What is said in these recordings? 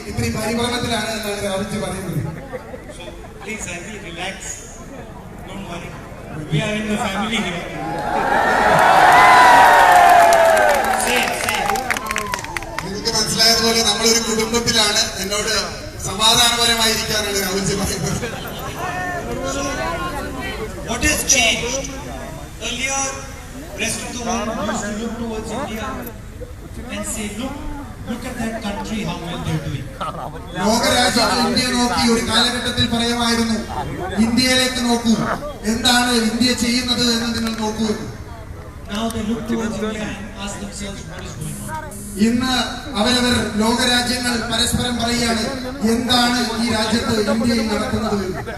ഇത്രയും പരിഭ്രമത്തിലാണ് എന്നാണ് രാഹുൽജി പറയുന്നത്. Please, I will relax. Don't worry. We are in the family here. നിങ്ങൾക്ക് മനസ്സിലായതുപോലെ നമ്മളൊരു കുടുംബത്തിലാണ്. എന്നോട് സമാധാനപരമായിരിക്കാനാണ് രാഹുൽജി പറയുന്നത്. What has changed? Earlier, rest of the world used to look towards India and say, look at that country, how well they're doing. ലോകരാജ്യങ്ങൾ ഇന്ത്യയെ നോക്കി ഒരു കാലഘട്ടത്തിൽ പറയുമായിരുന്നു, ഇന്ത്യയിലേക്ക് നോക്കൂ, എന്താണ് ഇന്ത്യ ചെയ്യുന്നത് എന്ന് നിങ്ങൾ നോക്കൂ. Now they look towards India and ask themselves what is going on. ഇന്ന് അവരവർ ലോകരാജ്യങ്ങൾ പരസ്പരം പറയുകയാണ്, എന്താണ് ഈ രാജ്യത്ത് ഇന്ത്യയിൽ നടക്കുന്നത് എന്ന്.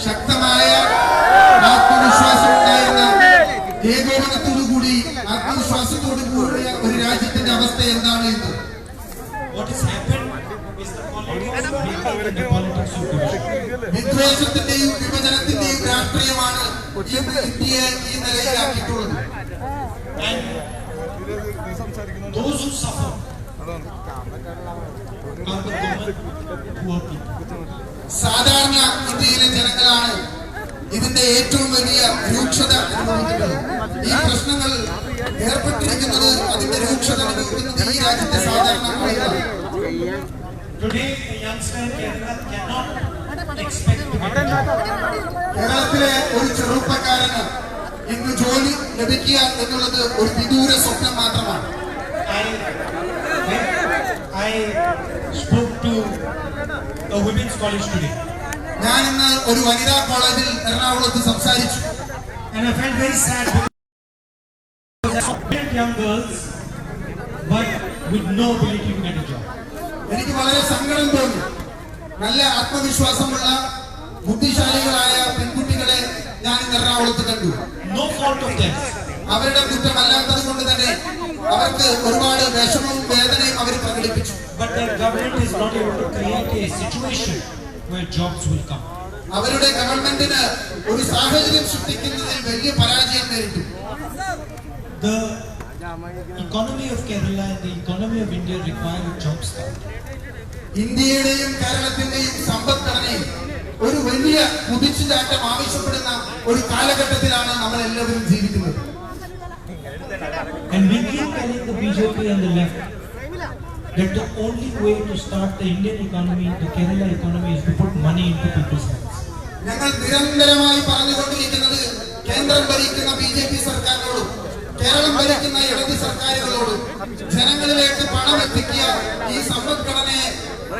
ശക്തമായ ആത്മവിശ്വാസം ഉണ്ടായിരുന്ന, ഏകോപനത്തോടുകൂടി ആത്മവിശ്വാസത്തോടു കൂടിയ ഒരു രാജ്യത്തിന്റെ അവസ്ഥ എന്താണ് എന്ന്. വിദ്വേഷത്തിന്റെയും വിഭജനത്തിന്റെയും രാഷ്ട്രീയമാണ് ഇന്ത്യയെ ഈ നിലയിലാക്കിയിട്ടുള്ളത്. Those who suffer സാധാരണ ഇന്ത്യയിലെ ജനങ്ങളാണ് ഇതിന്റെ ഏറ്റവും വലിയ രൂക്ഷത അനുഭവിക്കുന്നത്. ഈ പ്രശ്നങ്ങൾ ഏർപ്പെട്ടിരിക്കുന്നത്, അതിന്റെ രൂക്ഷത അനുഭവിക്കുന്നത് ഈ രാജ്യത്തെ സാധാരണ ആളുകളാണ്. കേരളത്തിലെ ഒരു ചെറുപ്പക്കാരന് ഇന്ന് ജോലി ലഭിക്കുക എന്നുള്ളത് ഒരു വിദൂര സ്വപ്നം മാത്രമാണ്. I spoke to a women's college today. ഞാൻ ഇന്ന് ഒരു വനിതാ കോളേജിൽ എറണാകുളത്ത് സംസാരിച്ചു. And I felt very sad because young girls but with no ability to get a job. എനിക്ക് വളരെ സങ്കടം തോന്നി. നല്ല ആത്മവിശ്വാസമുള്ള ബുദ്ധിശാലികളായ പെൺകുട്ടികളെ ഞാൻ ഇന്ന് എറണാകുളത്ത് കണ്ടു. No fault of theirs. അവരുടെ കുറ്റമല്ലാത്തത് കൊണ്ട് തന്നെ അവർക്ക് ഒരുപാട് വിഷമവും വേദനയും അവർ പ്രകടിപ്പിച്ചു. But the government is not able to create a situation where jobs will come. അവരുടെ ഗവൺമെന്റിന് ഒരു സാഹചര്യം സൃഷ്ടിക്കുന്നതിൽ വലിയ പരാജയം നേരിട്ടു. The economy of Kerala and the economy of India require a job start. ഇന്ത്യയുടെയും കേരളത്തിന്റെയും സമ്പദ്ഘടനയിൽ ഒരു വലിയ കുതിച്ചുചാട്ടം ആവശ്യപ്പെടുന്ന ഒരു കാലഘട്ടത്തിലാണ് നമ്മൾ എല്ലാവരും ജീവിക്കുന്നത്. And we keep telling the BJP and the left that the only way to start the Indian economy, the Kerala economy, is to put money into people's hands. ഞങ്ങൾ നിരന്തരമായി പറഞ്ഞുകൊണ്ടിരിക്കുന്നത് കേന്ദ്രം ഭരിക്കുന്ന BJP സർക്കാരിനോടും കേരളം ഭരിക്കുന്ന ഇടത് സർക്കാരുകളോടും ജനങ്ങളിലേക്ക് പണം എത്തിക്കുക, ഈ സമ്പദ്ഘടനയെ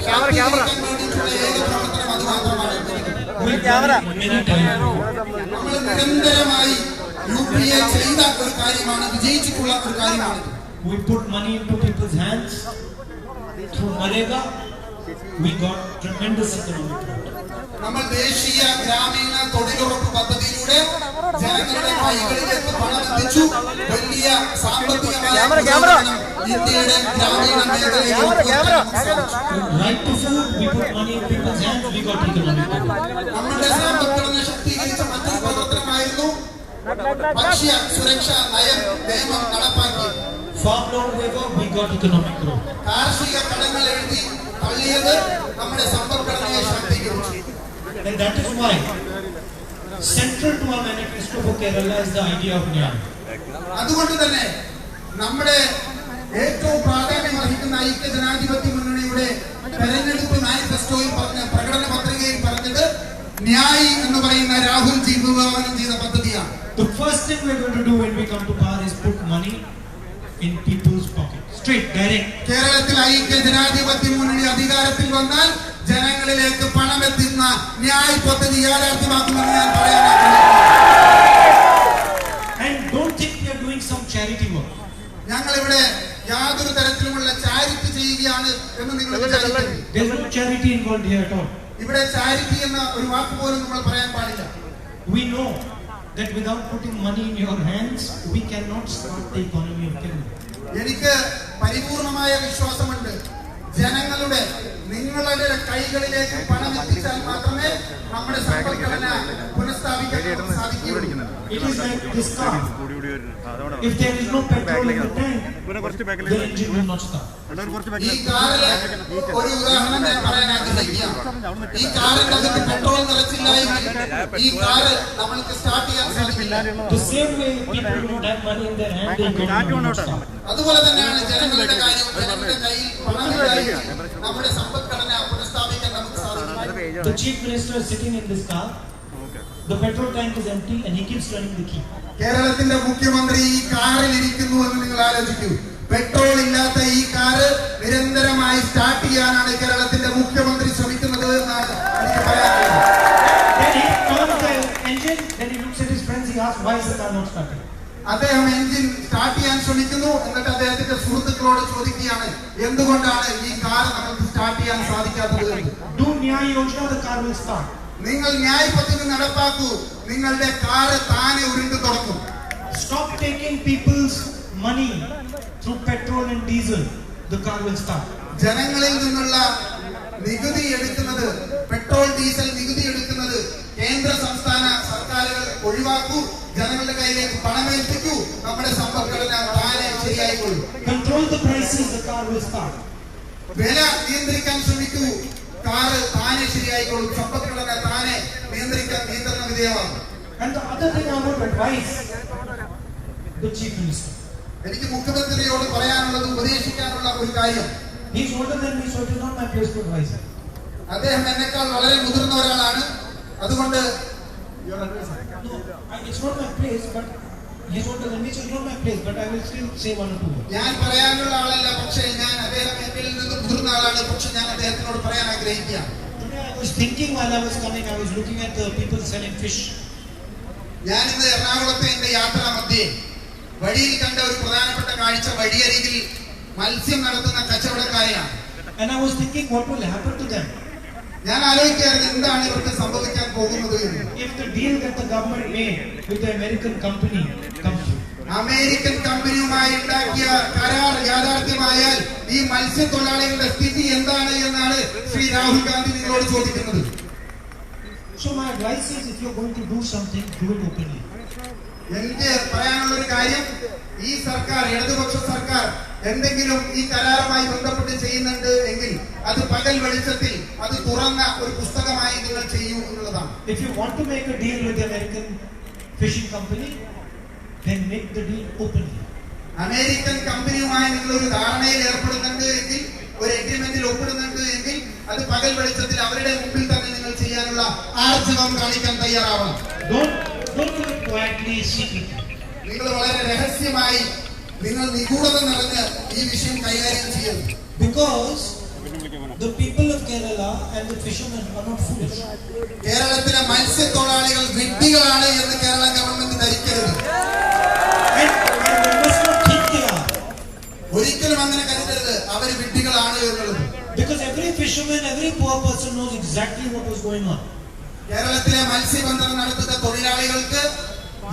ശാക്തീകരിക്കാൻ വേണ്ടിയിട്ടുള്ള ഏക പ്രവർത്തനം അത് മാത്രമാണ്. നമ്മൾ നിരന്തരമായി UPA ചെയ്ത ഒരു കാര്യമാണ്, വിജയിച്ചിട്ടുള്ള ഒരു കാര്യമാണ്. We put money into people's hands through Manrega. We got tremendous economic growth. നമ്മൾ ദേശീയ ഗ്രാമീണ തൊഴിലുറപ്പ് പദ്ധതിയിലൂടെ ജനങ്ങളുടെ കൈകളിലേക്ക് പണം എത്തിച്ചു. വലിയ സാമ്പത്തികമായ ഇന്ത്യയുടെ ഗ്രാമീണ മേഖലയിൽ നമ്മുടെ സമ്പദ്ഘടന ശക്തീകരിച്ച മറ്റൊരു പ്രവർത്തനമായിരുന്നു ഭക്ഷ്യ സുരക്ഷാ നിയമം നടപ്പാക്കി. കാർഷിക കടങ്ങൾ എഴുതി തള്ളിയത് നമ്മുടെ സമ്പദ്ഘടനയെ ശാക്തീകരിച്ചു. And that is why central to our manifesto for Kerala is the idea of Nyaya. അതുകൊണ്ട് തന്നെ നമ്മുടെ ഏറ്റവും പ്രാധാന്യം അർഹിക്കുന്ന ഐക്യ ജനാധിപത്യ മുന്നണിയുടെ തെരഞ്ഞെടുപ്പ് മാനിഫെസ്റ്റോയിൽ പറഞ്ഞ, പ്രകടന പത്രികയിൽ പറഞ്ഞത് ന്യായ് എന്ന് പറയുന്ന രാഹുൽജി വിഭാവനം ചെയ്ത പദ്ധതിയാണ്. The first thing we are going to do when we come to power is put money in people's pockets, straight, direct. കേരളത്തിൽ ഐക്യ ജനാധിപത്യ മുന്നണി അധികാരത്തിൽ വന്നാൽ ജനങ്ങളിലേക്ക് പണമെത്തുന്ന ന്യായ് പദ്ധതി യാഥാർത്ഥ്യമാക്കുമെന്ന് ഞാൻ പറയാൻ ആഗ്രഹിക്കുന്നു. And don't think we are doing some charity work. ഞങ്ങൾ ഇവിടെ യാതൊരു തരത്തിലുമുള്ള ചാരിറ്റി ചെയ്യുകയാണ് എന്ന് നിങ്ങൾ വിചാരിക്കരുത്. There is no charity involved here at all. ഇവിടെ ചാരിറ്റി എന്ന ഒരു വാക്ക് പോലും നമ്മൾ പറയാൻ പാടില്ല. We know that without putting money in your hands, we cannot start the economy of Kerala. എനിക്ക് പരിപൂർണമായ വിശ്വാസമുണ്ട്, ജനങ്ങളുടെ നിങ്ങളുടെ കൈകളിലേക്ക് പണം എത്തിച്ചാൽ മാത്രമേ നമ്മുടെ സമ്പദ്ഘടന പുനഃസ്ഥാപിക്കാൻ സാധിക്കൂ. It is like this car. If there is no petrol in the tank, the engine will not start. ഈ കാറിലെ ഒരു ഉദാഹരണം ഞാൻ പറയാൻ ആഗ്രഹിക്കുകയാണ്. ഈ കാറിന്റെ അകത്ത് പെട്രോൾ നിറച്ചില്ലായെങ്കിൽ ഈ കാറ് നമ്മൾക്ക് സ്റ്റാർട്ട് ചെയ്യാൻ സാധിക്കില്ല. The same way people don't have money in their hand, the engine will not start. അതുപോലെ തന്നെയാണ് ജനങ്ങളുടെ കാര്യം. ജനങ്ങളുടെ കയ്യിൽ പണമില്ലായെങ്കിൽ നമ്മുടെ സമ്പദ്ഘടന പുനഃസ്ഥാപിക്കാൻ നമുക്ക് സാധിക്കില്ല. The chief minister is sitting in this car. The petrol tank is empty and he keeps turning the key. കേരളത്തിന്റെ മുഖ്യമന്ത്രി ഈ കാറിൽ ഇരിക്കുന്നു എന്ന് നിങ്ങൾ ആലോചിക്കൂ. പെട്രോൾ ഇല്ലാത്ത ഈ കാറ് നിരന്തരമായി സ്റ്റാർട്ട് ചെയ്യാനാണ് കേരളത്തിന്റെ മുഖ്യമന്ത്രി ശ്രമിക്കുന്നത് എന്നാണ് എനിക്ക് പറയാനുള്ളത്. Then he turns the engine, then he looks at his friends, he asks, why is the car not starting? അദ്ദേഹം എഞ്ചിൻ സ്റ്റാർട്ട് ചെയ്യാൻ ശ്രമിക്കുന്നു. എന്നിട്ട് അദ്ദേഹത്തിന്റെ സുഹൃത്തുക്കളോട് ചോദിക്കുകയാണ്, എന്തുകൊണ്ടാണ് ഈ കാർ നമുക്ക് സ്റ്റാർട്ട് ചെയ്യാൻ സാധിക്കാത്തത് എന്ന്. Do Nyaya Yojana, the car will start. നിങ്ങൾ ന്യായ് പദ്ധതി നടപ്പാക്കൂ, നിങ്ങളുടെ കാറ് താനെ ഉരുണ്ടു തുടങ്ങും. Stop taking people's money through petrol and diesel, the car will start. ജനങ്ങളിൽ നിന്നുള്ള നികുതി എടുക്കുന്നത്, പെട്രോൾ ഡീസൽ നികുതി എടുക്കുന്നത് കേന്ദ്ര സംസ്ഥാന സർക്കാരുകൾ ഒഴിവാക്കൂ. ജനങ്ങളുടെ കയ്യിലേക്ക് പണമേൽപ്പിക്കൂ. നമ്മുടെ സമ്പദ്ഘടന താനെ ശരിയായിക്കൊള്ളൂ. Control the prices, the car will start. വില നിയന്ത്രിക്കാൻ ശ്രമിക്കൂ, കാറ് താനെ ശരിയായിക്കൊള്ളും. സമ്പദ്ഘടന താനെ നിയന്ത്രണ വിധേയമാകും. And the other thing I want to advise the chief minister. എനിക്ക് മുഖ്യമന്ത്രിയോട് പറയാനുള്ളത്, ഉപദേശിക്കാനുള്ള ഒരു കാര്യം. He is older than me, so it is not my place to advise him. അദ്ദേഹം എന്നെക്കാൾ വളരെ മുതിർന്ന ഒരാളാണ്. അതുകൊണ്ട് It's not my place, but he is older than me, so it's not my place. But I will still say one or two words. ഞാൻ പറയാനുള്ള ആളല്ല, പക്ഷേ ഞാൻ അദ്ദേഹം എന്നിൽ നിന്ന് മുതിർന്ന ആളാണ്. പക്ഷെ ഞാൻ അദ്ദേഹത്തിനോട് പറയാൻ ആഗ്രഹിക്കുകയാണ്. Today I was thinking while I was coming, I was looking at the people selling fish. ഞാൻ ഇന്ന് എറണാകുളത്തെ എന്റെ യാത്രാ മധ്യേ വഴിയിൽ കണ്ട ഒരു പ്രധാനപ്പെട്ട കാഴ്ച, വഴിയരികിൽ മത്സ്യം നടത്തുന്ന കച്ചവടക്കാരെയാണ്. And I was thinking what will happen to them ഞാൻ ആലോചിക്കുകയായിരുന്നു, എന്താണ് ഇവർക്ക് സംഭവിക്കാൻ പോകുന്നത് എന്ന്. if the deal that the government made with the American company comes through. American കമ്പനിയുമായി ഉണ്ടാക്കിയ കരാർ യാഥാർത്ഥ്യമായാൽ ഈ മത്സ്യത്തൊഴിലാളികളുടെ സ്ഥിതി എന്താണ് എന്നാണ് ശ്രീ രാഹുൽ ഗാന്ധി നിങ്ങളോട് ചോദിക്കുന്നത്. So my advice is, if you're going to do something, do it openly. എനിക്ക് പറയാനുള്ള ഒരു കാര്യം, ഈ സർക്കാർ, ഇടതുപക്ഷ സർക്കാർ എന്തെങ്കിലും ഈ കരാറുമായി ബന്ധപ്പെട്ട് ചെയ്യുന്നുണ്ട് എങ്കിൽ അത് പകൽ വെളിച്ചത്തിൽ, അത് തുറന്ന ഒരു പുസ്തകമായി നിങ്ങൾ ചെയ്യൂ എന്നുള്ളതാണ്. If you want to make a deal with the American fishing company, then make the deal openly. American കമ്പനിയുമായി നിങ്ങൾ ഒരു ധാരണയിൽ ഏർപ്പെടുന്നുണ്ട് എങ്കിൽ, ഒരു എഗ്രിമെന്റിൽ ഒപ്പിടുന്നുണ്ട് എങ്കിൽ അത് പകൽ വെളിച്ചത്തിൽ അവരുടെ മുമ്പിൽ തന്നെ നിങ്ങൾ ചെയ്യാനുള്ള ആർജവം കാണിക്കാൻ തയ്യാറാവണം. Don't do it quietly, secretly. നിങ്ങൾ വളരെ രഹസ്യമായി, നിങ്ങൾ നിഗൂഢത നിറഞ്ഞ് ഈ വിഷയം കൈകാര്യം ചെയ്യുന്നു. Because the people of Kerala and the fishermen are not foolish. കേരളത്തിലെ മത്സ്യത്തൊഴിലാളികൾ വിഡ്ഢികളാണ് എന്ന് കേരള ഗവൺമെന്റ് ധരിക്കരുത്. And we must not think they are. ഒരിക്കലും അങ്ങനെ കരുതരുത്, അവര് വിഡ്ഢികളാണ് എന്നുള്ളത്. Because every fisherman, every poor person knows exactly what was going on. കേരളത്തിലെ മത്സ്യബന്ധനം നടത്തുന്ന തൊഴിലാളികൾക്ക്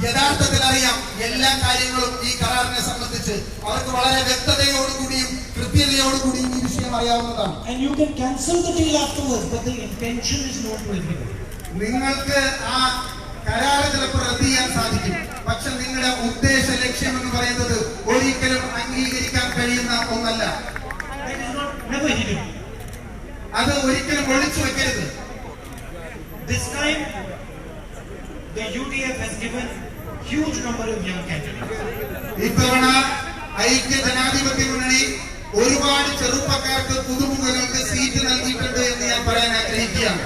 യഥാർത്ഥത്തിൽ അറിയാം എല്ലാ കാര്യങ്ങളും. ഈ കരാറിനെ സംബന്ധിച്ച് അവർക്ക് വളരെ വ്യക്തതയോടുകൂടിയും കൃത്യതയോടുകൂടിയും ഈ വിഷയം അറിയാവുന്നതാണ്. And you can cancel the deal afterwards, but the intention is known to everybody. നിങ്ങൾക്ക് ആ കരാറ് ചിലപ്പോൾ റദ്ദ് ചെയ്യാൻ സാധിക്കും, പക്ഷെ നിങ്ങളുടെ ഉദ്ദേശ ലക്ഷ്യം എന്ന് പറയുന്നത് ഒരിക്കലും അംഗീകരിക്കാൻ കഴിയുന്ന ഒന്നല്ല. That is not never hidden. അത് ഒരിക്കലും ഒളിച്ചു വെക്കരുത്. This time, the UDF has given huge number of young candidates. ഇത്തവണ ഐക്യ ജനാധിപത്യ മുന്നണി ഒരുപാട് ചെറുപ്പക്കാർക്ക്, പുതുമുഖങ്ങൾക്ക് സീറ്റ് നൽകിയിട്ടുണ്ട് എന്ന് ഞാൻ പറയാൻ ആഗ്രഹിക്കുകയാണ്.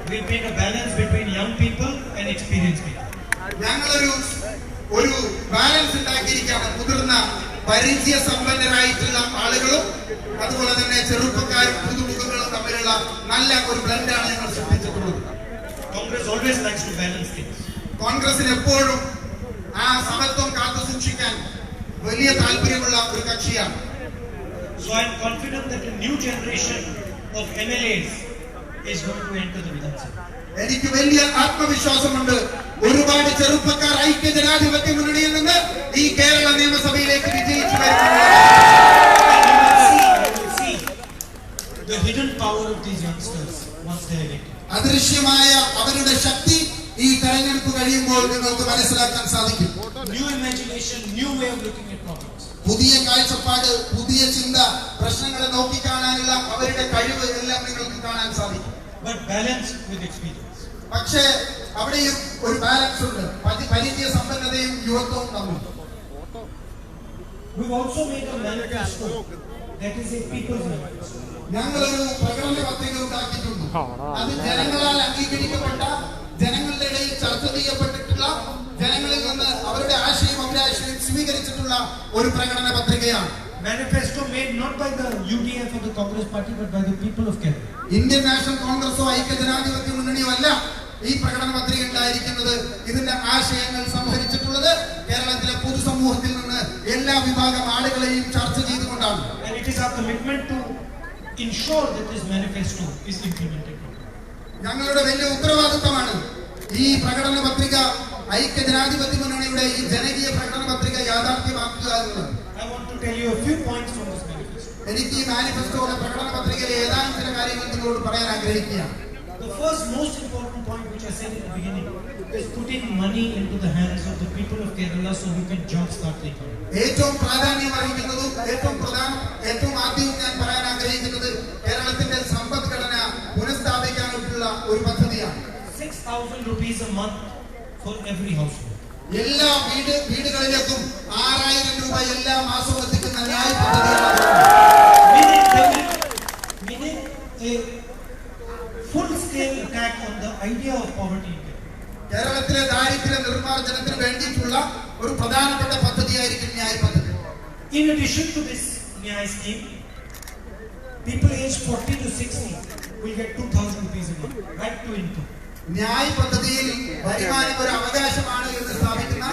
We made a balance between young people and experienced people. ഞങ്ങളൊരു ബാലൻസ് ഉണ്ടാക്കിയിരിക്കുകയാണ്. മുതിർന്ന പരിചയ സമ്പന്നരായിട്ടുള്ള ആളുകളും അതുപോലെ തന്നെ ചെറുപ്പക്കാരും പുതുമുഖങ്ങളും തമ്മിലുള്ള നല്ല ഒരു ബ്ലെൻഡാണ് ഞങ്ങൾ സൃഷ്ടിച്ചിട്ടുള്ളത്. Congress always likes to balance things. കോൺഗ്രസിന് എപ്പോഴും ആ സമത്വം കാത്തു സൂക്ഷിക്കാൻ വലിയ താല്പര്യമുള്ള ഒരു കക്ഷിയാണ്. So I am confident that a new generation of MLAs is going to enter the Vidhan Sabha. എനിക്ക് വലിയ ആത്മവിശ്വാസമുണ്ട്. ഒരുപാട് ചെറുപ്പക്കാർ ഐക്യ ജനാധിപത്യ മുന്നണിയിൽ നിന്ന് ഈ കേരള നിയമസഭയിലേക്ക് വിജയിച്ചു വരുന്നു. the hidden power of these youngsters once they are elected. അദൃശ്യമായ അവരുടെ ശക്തി ഈ തെരഞ്ഞെടുപ്പ് കഴിയുമ്പോൾ നിങ്ങൾക്ക് മനസ്സിലാക്കാൻ സാധിക്കും. New imagination, new way of looking at problems. പുതിയ കാഴ്ചപ്പാട്, പുതിയ ചിന്ത, പ്രശ്നങ്ങളെ നോക്കിക്കാണാനുള്ള അവരുടെ കഴിവ് എല്ലാം നിങ്ങൾക്ക് കാണാൻ സാധിക്കും. But balanced with experience. പക്ഷേ അവിടെയും ഒരു ബാലൻസ് ഉണ്ട്. പരിചയ സമ്പന്നതയും യുവത്വവും തമ്മിൽ. We've also made a manifesto that is a people's manifesto. ഞങ്ങളൊരു പ്രകടന പത്രിക ഉണ്ടാക്കിയിട്ടുണ്ട്. അത് ജനങ്ങളാൽ അംഗീകരിക്കപ്പെട്ട, ജനങ്ങളുടെ ഇടയിൽ ചർച്ച ചെയ്യപ്പെട്ടിട്ടുള്ള, ജനങ്ങളിൽ നിന്ന് അവരുടെ ആശയം അഭിലാഷയും സ്വീകരിച്ചിട്ടുള്ള ഒരു പ്രകടന പത്രികയാണ്. Manifesto made not by the UDF or the Congress Party but by the people of Kerala. Indian national കോൺഗ്രസോ ഐക്യജനാധിപത്യ മുന്നണിയോ അല്ല ഈ പ്രകടന പത്രിക ഉണ്ടായിരിക്കുന്നത്. ഇതിന്റെ ആശയങ്ങൾ സംഭരിച്ചിട്ടുള്ളത് കേരളത്തിലെ പൊതുസമൂഹത്തിൽ നിന്ന് എല്ലാ വിഭാഗം ആളുകളെയും ചർച്ച ചെയ്തുകൊണ്ടാണ്. And it is our commitment to ensure that this manifesto is implemented. ഞങ്ങളുടെ വലിയ ഉത്തരവാദിത്തമാണ് ഈ പ്രകടന പത്രിക, ഐക്യജനാധിപത്യ മുന്നണിയുടെ ഈ ജനകീയ പ്രകടന പത്രിക യാഥാർത്ഥ്യമാക്കുക എന്നുള്ളത്. I want to tell you a few points from this manifesto. എനിക്ക് ഈ മാനിഫെസ്റ്റോയുടെ പ്രകടന പത്രികയിലെ ഏതാനും ചില കാര്യങ്ങൾ നിങ്ങളോട് പറയാൻ ആഗ്രഹിക്കുകയാണ്. The first most important point which I said in the beginning is putting money into the hands of the people of Kerala so we can jumpstart the economy. ഏറ്റവും പ്രാധാന്യം അറിയിക്കുന്നതും ഏറ്റവും ആദ്യവും ഞാൻ പറയാൻ ആഗ്രഹിക്കുന്നത് കേരളത്തിന്റെ സമ്പദ്ഘടന പുനഃസ്ഥാപിക്കാനുള്ള ഒരു പദ്ധതിയാണ്. 6,000 rupees a month for every household. എല്ലാ വീടുകളിലേക്കും 6,000 രൂപ എല്ലാ മാസവും എത്തിക്കുന്ന ന്യായ പദ്ധതിയാണ്. Meaning a full-scale attack on the idea of poverty in Kerala. കേരളത്തിലെ ദാരിദ്ര്യ നിർമ്മാർജ്ജനത്തിന് വേണ്ടിയിട്ടുള്ള ഒരു പ്രധാനപ്പെട്ട പദ്ധതിയായിരിക്കും ന്യായ പദ്ധതി. In addition to this Nyaya scheme, people aged 40 to 60 will get 2,000 rupees a month, right to income. ന്യായ പദ്ധതിയിൽ വരുമാനം ഒരു അവകാശമാണ് എന്ന് സ്ഥാപിക്കുന്ന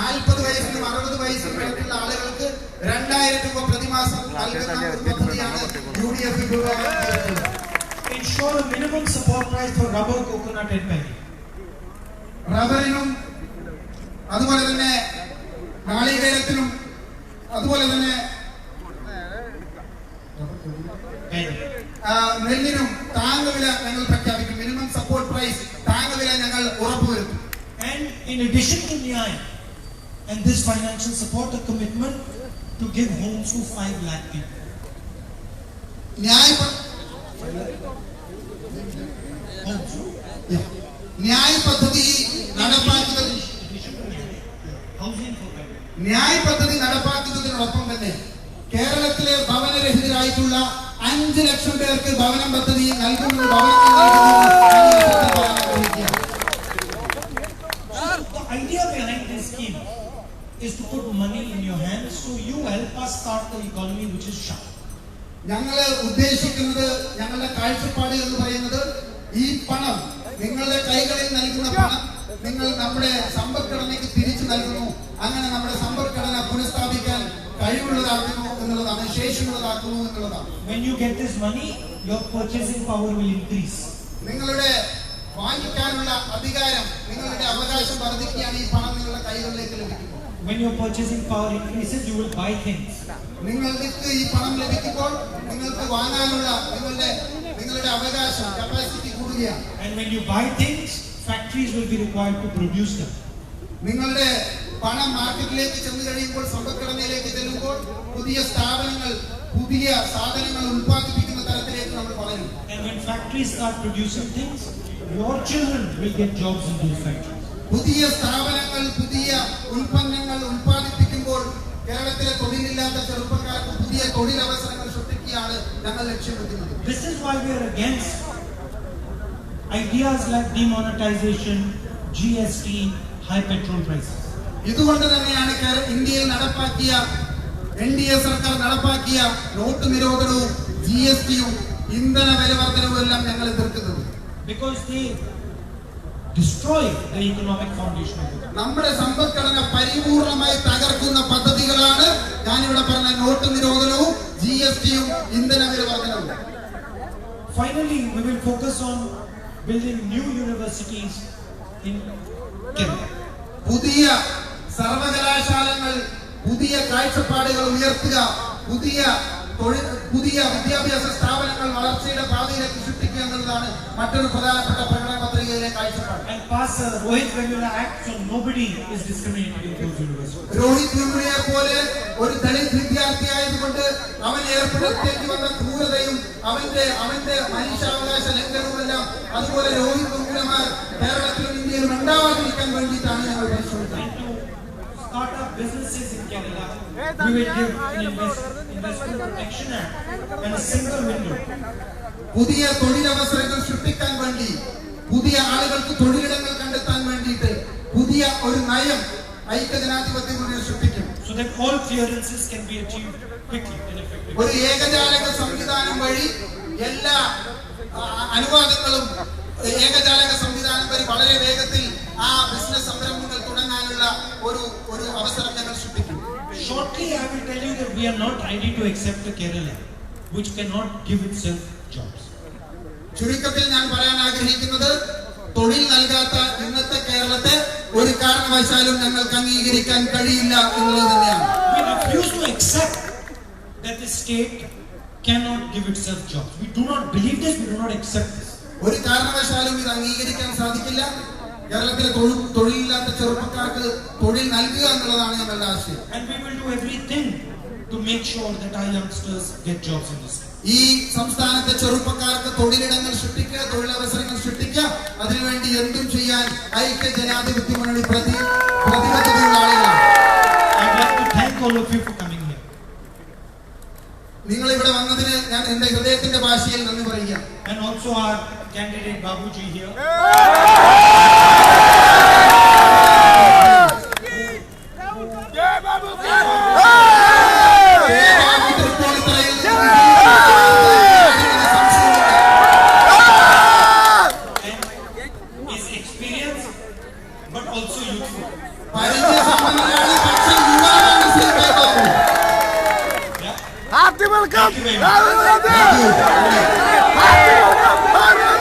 40 വയസ്സിനും 60 വയസ്സിനും ഇടയ്ക്കുള്ള ആളുകൾക്ക് 2,000 രൂപ പ്രതിമാസം നൽകുന്ന ഒരു പദ്ധതിയാണ് UDF വിഭാഗം ചെയ്തിട്ടുള്ളത്. Ensure a minimum support price for rubber, coconut and paddy. റബ്ബറിനും അതുപോലെ തന്നെ നാളികേരത്തിനും അതുപോലെ തന്നെ നെല്ലിനും താങ്ങുവില ഞങ്ങൾ പ്രഖ്യാപിക്കും. മിനിമം സപ്പോർട്ട് പ്രൈസ്, താങ്ങുവില ഞങ്ങൾ ഉറപ്പുവരുത്തും. And in addition to Nyaya and this financial support, a commitment to give homes to 5 lakh people. ന്യായ പദ്ധതി നടപ്പാക്കുന്നതിനോടൊപ്പം തന്നെ കേരളത്തിലെ ഭവനരഹിതരായിട്ടുള്ള 5 ലക്ഷം പേർക്ക് ഭവനം പദ്ധതി നൽകുന്നത്. The idea behind this scheme is to put money in your hands so you help us start the economy which is sharp. ഞങ്ങൾ ഉദ്ദേശിക്കുന്നത്, ഞങ്ങളുടെ കാഴ്ചപ്പാട് എന്ന് പറയുന്നത്, ഈ പണം, നിങ്ങളുടെ കൈകളിൽ നൽകുന്ന പണം നിങ്ങൾ നമ്മുടെ സമ്പദ്ഘടനയ്ക്ക് തിരിച്ചു നൽകുന്നു. അങ്ങനെ നമ്മുടെ സമ്പദ്ഘടന പുനഃസ്ഥാപിക്കാൻ കഴിവുള്ളതാക്കുന്നു എന്നുള്ളതാണ്, ശേഷിയുള്ളതാക്കുന്നു എന്നുള്ളതാണ്. When you get this money, your purchasing power will increase. നിങ്ങളുടെ വാങ്ങിക്കാനുള്ള അധികാരം, നിങ്ങളുടെ അവകാശം വർദ്ധിക്കുകയാണ് ഈ പണം നിങ്ങളുടെ കൈകളിലേക്ക് ലഭിക്കുമ്പോൾ. When your purchasing power increases, you will buy things. നിങ്ങൾക്ക് ഈ പണം ലഭിക്കുമ്പോൾ നിങ്ങൾക്ക് വാങ്ങാനുള്ള നിങ്ങളുടെ അവകാശം, കപ്പാസിറ്റി കൂടുകയാണ്. And when you buy things, factories will be required to produce them. നിങ്ങളുടെ പണം മാർക്കറ്റിലേക്ക് ചെന്ന് കഴിയുമ്പോൾ, സമ്പദ്ഘടനയിലേക്ക് ചെല്ലുമ്പോൾ പുതിയ സ്ഥാപനങ്ങൾ, പുതിയ സാധനങ്ങൾ ഉൽപ്പാദിപ്പിക്കുന്ന തരത്തിലേക്ക് നമ്മൾ വളരും. And when factories start producing things, your children will get jobs in those factories. പുതിയ സ്ഥാപനങ്ങൾ, പുതിയ ഉൽപ്പന്നങ്ങൾ ഉൽപ്പാദിപ്പിക്കുമ്പോൾ കേരളത്തിലെ തൊഴിലില്ലാത്ത ചെറുപ്പക്കാർക്ക് പുതിയ തൊഴിലവസരങ്ങൾ സൃഷ്ടിക്കുകയാണ് ഞങ്ങൾ ലക്ഷ്യം വെക്കുന്നത്. This is why we are against ideas like demonetization, GST, high petrol prices. ഇതുകൊണ്ട് തന്നെയാണ് ഇന്ത്യയിൽ നടപ്പാക്കിയ NDA സർക്കാർ നടപ്പാക്കിയ നോട്ട് നിരോധനവും GSTയും ഇന്ധന വില വർധനവും എല്ലാം ഞങ്ങൾ എതിർക്കുന്നത്. Because they destroy the economic foundation of the country. നമ്മുടെ സമ്പദ്ഘടന പരിപൂർണമായി തകർക്കുന്ന പദ്ധതികളാണ് ഞാനിവിടെ പറഞ്ഞ നോട്ട് നിരോധനവും GSTയും ഇന്ധന വില വർധനവും. Finally, we will focus on building new universities in Kerala. പുതിയ സർവകലാശാലകൾ, പുതിയ കാഴ്ചപ്പാടുകൾ ഉയർത്തുക, പുതിയ പുതിയ വിദ്യാഭ്യാസ സ്ഥാപനങ്ങൾ വളർച്ചയുടെ പാതയിലേക്ക് സൃഷ്ടിക്കുക എന്നുള്ളതാണ് മറ്റൊരു പ്രധാനപ്പെട്ട പ്രകടന പത്രികയിലെ കാഴ്ചപ്പാട്. And pass a Rohit Vemula Act so nobody is discriminated in those universities. Rohit വെമുലയെ പോലെ ഒരു ദളിത് വിദ്യാർത്ഥി ആയതുകൊണ്ട് അവൻ ഏർപ്പെടുത്തേക്ക് വന്ന ക്രൂരതയും അവന്റെ മനുഷ്യാവകാശ ലംഘനവുമെല്ലാം അതുപോലെ രോഹിത് വെമുലമാർ കേരളത്തിലും ഇന്ത്യയിലും ഉണ്ടാവാതിരിക്കാൻ വേണ്ടിയിട്ടാണ് ഞങ്ങൾ പരിശ്രമിക്കുന്നത്. Start up businesses in Kerala. We will give an investment protection act and a single window. പുതിയ തൊഴിലവസരങ്ങൾ സൃഷ്ടിക്കാൻ വേണ്ടി, പുതിയ ആളുകൾക്ക് തൊഴിലിടങ്ങൾ കണ്ടെത്താൻ വേണ്ടിയിട്ട് പുതിയ ഒരു നയം ഐക്യജനാധിപത്യ മുന്നണി സൃഷ്ടിക്കും. So that all clearances can be achieved quickly and effectively. ഒരു ഏകജാലക സംവിധാനം വഴി എല്ലാ അനുവാദങ്ങളും ഏകജാലക സംവിധാനം വഴി വളരെ വേഗത്തിൽ ആ ബിസിനസ് സംരംഭങ്ങൾ തുടങ്ങാനുള്ള ഒരു അവസരം ഞങ്ങൾ സൃഷ്ടിക്കും. Shortly, I will tell you that we are not ready to accept a Kerala which cannot give itself jobs. ചുരുക്കത്തിൽ ഞാൻ പറയാൻ ആഗ്രഹിക്കുന്നത്, തൊഴിൽ നൽകാത്ത ഇന്നത്തെ കേരളത്തെ ഒരു കാരണവശാലും ഞങ്ങൾക്ക് അംഗീകരിക്കാൻ കഴിയില്ല എന്നുള്ളത് തന്നെയാണ്. We refuse to accept that the state cannot give itself jobs. We do not believe this. We do not accept this. ഒരു കാരണവശാലും ഇത് അംഗീകരിക്കാൻ സാധിക്കില്ല. കേരളത്തിലെ തൊഴിലില്ലാത്ത ചെറുപ്പക്കാർക്ക് തൊഴിൽ നൽകുക എന്നുള്ളതാണ് ഞങ്ങളുടെ ആശയം. And we will do everything to make sure that our youngsters get jobs in this. ഈ സംസ്ഥാനത്തെ ചെറുപ്പക്കാർക്ക് തൊഴിലിടങ്ങൾ സൃഷ്ടിക്കുക, തൊഴിലവസരങ്ങൾ സൃഷ്ടിക്കുക, അതിനുവേണ്ടി എന്തും ചെയ്യാൻ ഐക്യ ജനാധിപത്യ മുന്നണി പ്രതിബദ്ധതയുള്ള ആളുകളാണ്. I'd like to thank all of you for coming here. നിങ്ങൾ ഇവിടെ വന്നതിന് ഞാൻ എന്റെ ഹൃദയത്തിന്റെ ഭാഷയിൽ നന്ദി പറയുക. And also our candidate Babuji here. Is experienced but also youthful. പരിചയസമ്പന്നനാണ്, പക്ഷേ യുവാവാണ് Shri Babu. Hearty welcome. Thank you very much. Thank you. Hearty welcome.